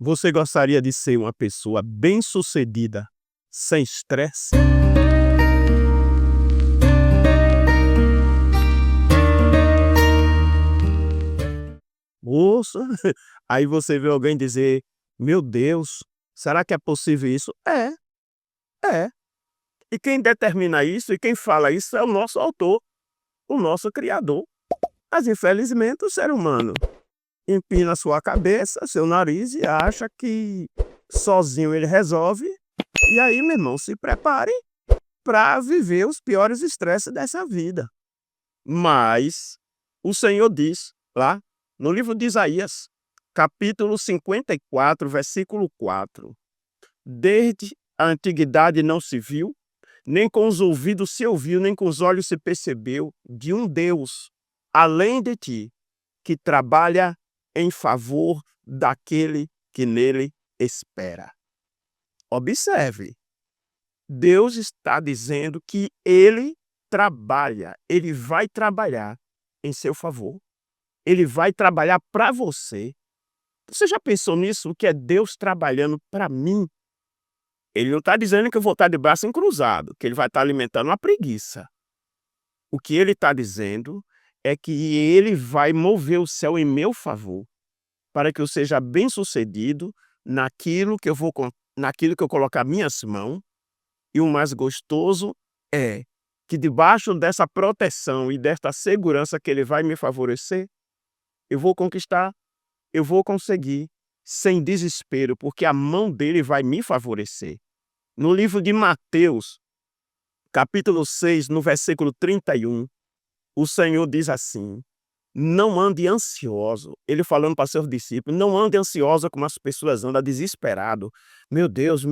Você gostaria de ser uma pessoa bem-sucedida, sem estresse? Moça, aí você vê alguém dizer: "Meu Deus, será que é possível isso?" É. E quem determina isso e quem fala isso é o nosso autor, o nosso criador. Mas infelizmente o ser humano empina sua cabeça, seu nariz e acha que sozinho ele resolve. E aí, meu irmão, se prepare para viver os piores estresses dessa vida. Mas o Senhor diz lá no livro de Isaías, capítulo 54, versículo 4: "Desde a antiguidade não se viu, nem com os ouvidos se ouviu, nem com os olhos se percebeu de um Deus além de ti, que trabalha em favor daquele que nele espera." Observe, Deus está dizendo que ele trabalha, ele vai trabalhar em seu favor, ele vai trabalhar para você. Você já pensou nisso? O que é Deus trabalhando para mim? Ele não está dizendo que eu vou estar de braço cruzado, que ele vai estar alimentando uma preguiça. O que ele está dizendo é que ele vai mover o céu em meu favor, para que eu seja bem-sucedido naquilo que eu colocar minhas mãos. E o mais gostoso é que debaixo dessa proteção e desta segurança que ele vai me favorecer, eu vou conquistar, eu vou conseguir, sem desespero, porque a mão dele vai me favorecer. No livro de Mateus, capítulo 6, no versículo 31, o Senhor diz assim: "Não ande ansioso." Ele falando para seus discípulos: "Não ande ansiosa como as pessoas andam, desesperado. Meu Deus,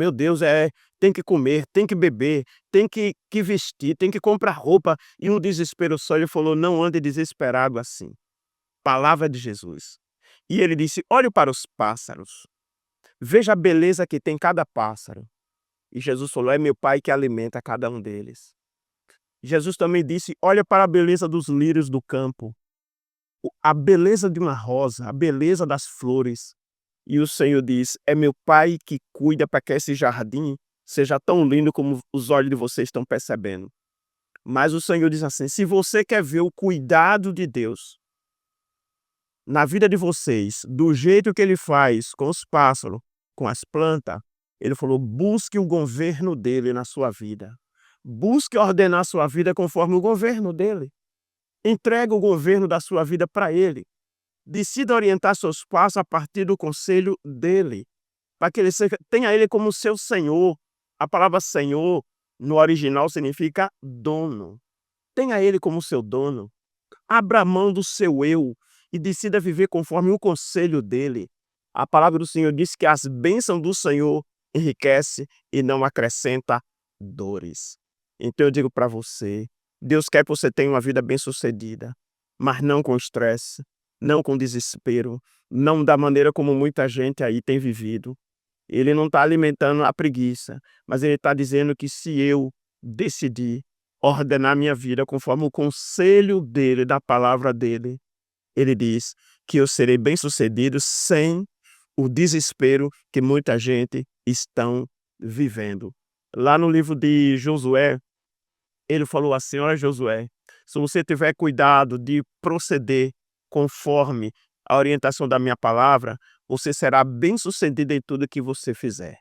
tem que comer, tem que beber, tem que vestir, tem que comprar roupa." E um desespero só, ele falou: "Não ande desesperado assim." Palavra de Jesus. E ele disse: "Olhe para os pássaros, veja a beleza que tem cada pássaro." E Jesus falou: "É meu Pai que alimenta cada um deles." Jesus também disse: "Olha para a beleza dos lírios do campo, a beleza de uma rosa, a beleza das flores." E o Senhor diz: "É meu Pai que cuida para que esse jardim seja tão lindo como os olhos de vocês estão percebendo." Mas o Senhor diz assim: se você quer ver o cuidado de Deus na vida de vocês, do jeito que ele faz com os pássaros, com as plantas, ele falou: busque o governo dele na sua vida. Busque ordenar sua vida conforme o governo dele. Entrega o governo da sua vida para ele. Decida orientar seus passos a partir do conselho dele, para que tenha ele como seu senhor. A palavra senhor, no original, significa dono. Tenha ele como seu dono. Abra mão do seu eu e decida viver conforme o conselho dele. A palavra do Senhor diz que as bênçãos do Senhor enriquece e não acrescenta dores. Então eu digo para você, Deus quer que você tenha uma vida bem-sucedida, mas não com estresse, não com desespero, não da maneira como muita gente aí tem vivido. Ele não está alimentando a preguiça, mas ele está dizendo que se eu decidir ordenar minha vida conforme o conselho dele, da palavra dele, ele diz que eu serei bem-sucedido sem o desespero que muita gente estão vivendo. Lá no livro de Josué, ele falou assim: "Olha, Josué, se você tiver cuidado de proceder conforme a orientação da minha palavra, você será bem-sucedido em tudo que você fizer.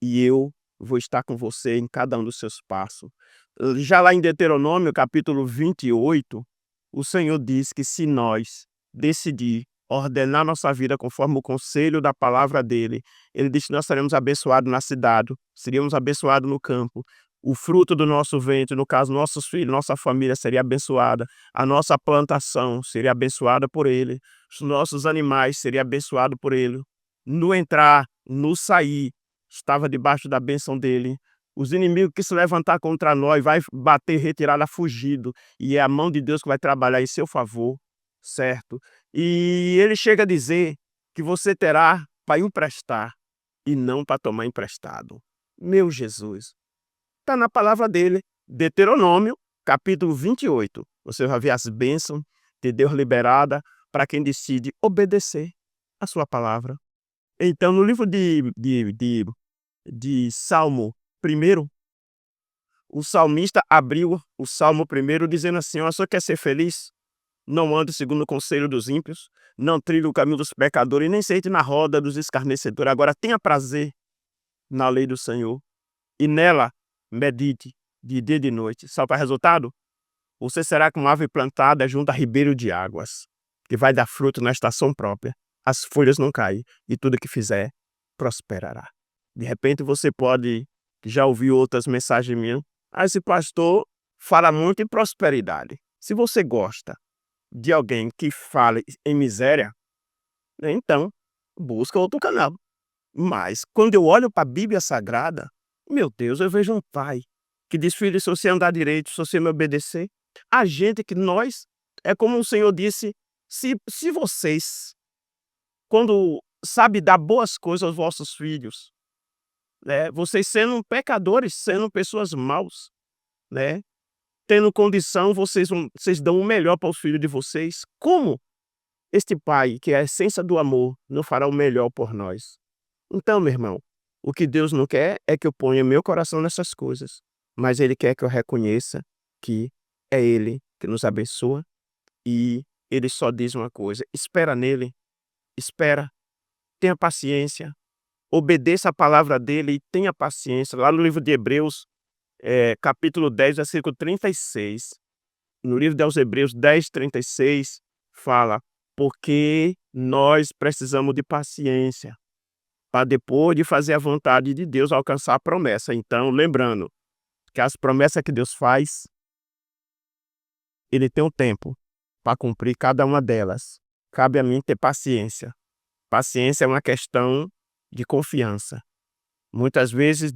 E eu vou estar com você em cada um dos seus passos." Já lá em Deuteronômio, capítulo 28, o Senhor diz que se nós decidir ordenar nossa vida conforme o conselho da palavra dele, ele diz que nós seremos abençoados na cidade, seríamos abençoados no campo. O fruto do nosso ventre, no caso, nossos filhos, nossa família seria abençoada. A nossa plantação seria abençoada por ele. Os nossos animais seriam abençoados por ele. No entrar, no sair, estava debaixo da bênção dele. Os inimigos que se levantar contra nós vai bater retirada fugido. E é a mão de Deus que vai trabalhar em seu favor, certo? E ele chega a dizer que você terá para emprestar e não para tomar emprestado. Meu Jesus, está na palavra dele, Deuteronômio, capítulo 28. Você vai ver as bênçãos de Deus liberada para quem decide obedecer a sua palavra. Então, no livro de Salmo 1, o salmista abriu o Salmo 1 dizendo assim: "Ó, você quer ser feliz? Não ande segundo o conselho dos ímpios, não trilhe o caminho dos pecadores, e nem sente na roda dos escarnecedores. Agora tenha prazer na lei do Senhor, e nela medite de dia e de noite." Sabe qual é o resultado? Você será como árvore plantada junto a ribeiro de águas, que vai dar fruto na estação própria. As folhas não caem, e tudo que fizer prosperará. De repente você pode já ouvir outras mensagens minhas. "Ah, esse pastor fala muito em prosperidade." Se você gosta de alguém que fale em miséria, então busca outro canal. Mas quando eu olho para a Bíblia Sagrada, meu Deus, eu vejo um pai que diz: "Filho, se você andar direito, se você me obedecer." A gente que nós, é como o Senhor disse: "Se vocês, quando sabe dar boas coisas aos vossos filhos, né, vocês sendo pecadores, sendo pessoas maus, né, tendo condição, vocês dão o melhor para os filhos de vocês, como este pai, que é a essência do amor, não fará o melhor por nós?" Então, meu irmão, o que Deus não quer é que eu ponha meu coração nessas coisas, mas Ele quer que eu reconheça que é Ele que nos abençoa, e Ele só diz uma coisa: espera nele, espera, tenha paciência, obedeça a palavra dele e tenha paciência. Lá no livro de Hebreus, capítulo 10, versículo 36, no livro aos Hebreus 10, 36, fala: "Porque nós precisamos de paciência, para depois de fazer a vontade de Deus alcançar a promessa." Então, lembrando que as promessas que Deus faz, Ele tem um tempo para cumprir cada uma delas. Cabe a mim ter paciência. Paciência é uma questão de confiança. Muitas vezes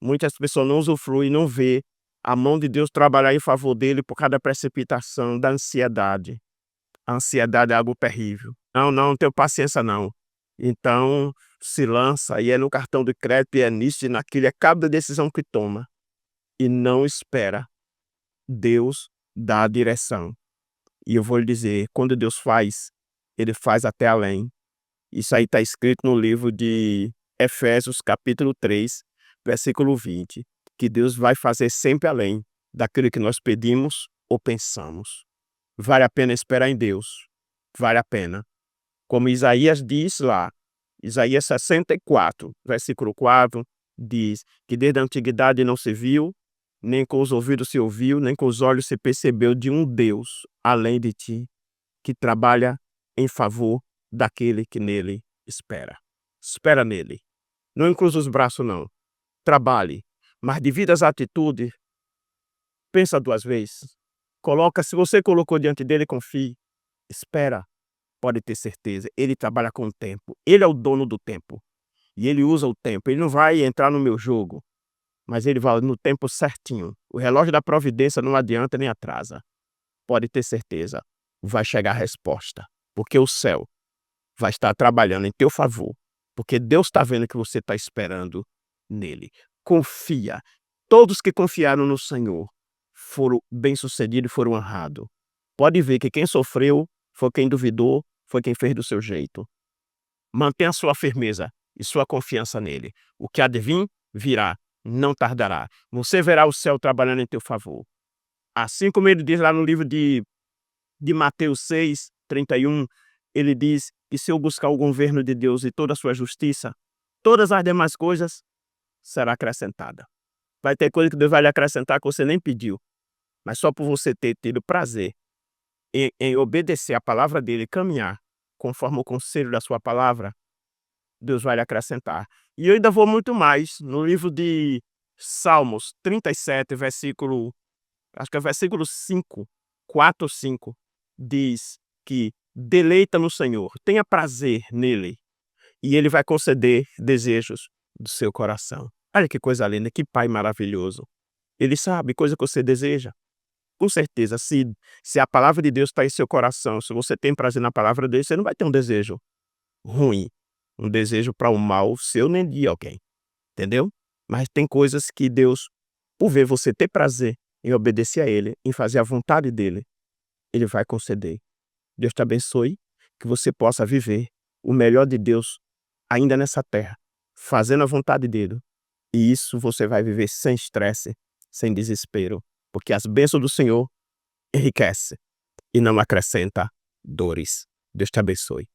muitas pessoas não usufruem, não vê a mão de Deus trabalhar em favor dele por causa da precipitação, da ansiedade. A ansiedade é algo terrível. "Não, não tenho paciência não." Então, se lança, e é no cartão de crédito, e é nisso e naquilo, é cada decisão que toma, e não espera Deus dar a direção. E eu vou lhe dizer, quando Deus faz, Ele faz até além. Isso aí está escrito no livro de Efésios, capítulo 3, versículo 20, que Deus vai fazer sempre além daquilo que nós pedimos ou pensamos. Vale a pena esperar em Deus. Vale a pena. Como Isaías diz lá, Isaías 64, versículo 4, diz que desde a antiguidade não se viu, nem com os ouvidos se ouviu, nem com os olhos se percebeu de um Deus além de ti, que trabalha em favor daquele que nele espera. Espera nele. Não cruza os braços, não. Trabalhe. Mas devido às atitudes, pensa duas vezes. Se você colocou diante dele, confie. Espera. Pode ter certeza, ele trabalha com o tempo. Ele é o dono do tempo. E ele usa o tempo. Ele não vai entrar no meu jogo, mas ele vai no tempo certinho. O relógio da providência não adianta nem atrasa. Pode ter certeza, vai chegar a resposta. Porque o céu vai estar trabalhando em teu favor. Porque Deus está vendo que você está esperando nele. Confia. Todos que confiaram no Senhor foram bem-sucedidos e foram honrados. Pode ver que quem sofreu foi quem duvidou, foi quem fez do seu jeito. Mantenha sua firmeza e sua confiança nele. O que há de vir, virá, não tardará. Você verá o céu trabalhando em teu favor. Assim como ele diz lá no livro de Mateus 6, 31, ele diz que se eu buscar o governo de Deus e toda a sua justiça, todas as demais coisas serão acrescentadas. Vai ter coisa que Deus vai lhe acrescentar que você nem pediu, mas só por você ter tido prazer em obedecer a palavra dele, caminhar conforme o conselho da sua palavra, Deus vai lhe acrescentar. E eu ainda vou muito mais. No livro de Salmos 37, acho que é versículo 5, 4 ou 5, diz que deleita no Senhor, tenha prazer nele, e ele vai conceder desejos do seu coração. Olha que coisa linda, que pai maravilhoso. Ele sabe coisa que você deseja. Com certeza, se a palavra de Deus está em seu coração, se você tem prazer na palavra dele, você não vai ter um desejo ruim, um desejo para o mal seu nem de alguém, entendeu? Mas tem coisas que Deus, por ver você ter prazer em obedecer a ele, em fazer a vontade dele, ele vai conceder. Deus te abençoe, que você possa viver o melhor de Deus ainda nessa terra, fazendo a vontade dele. E isso você vai viver sem estresse, sem desespero, porque as bênçãos do Senhor enriquecem e não acrescenta dores. Deus te abençoe.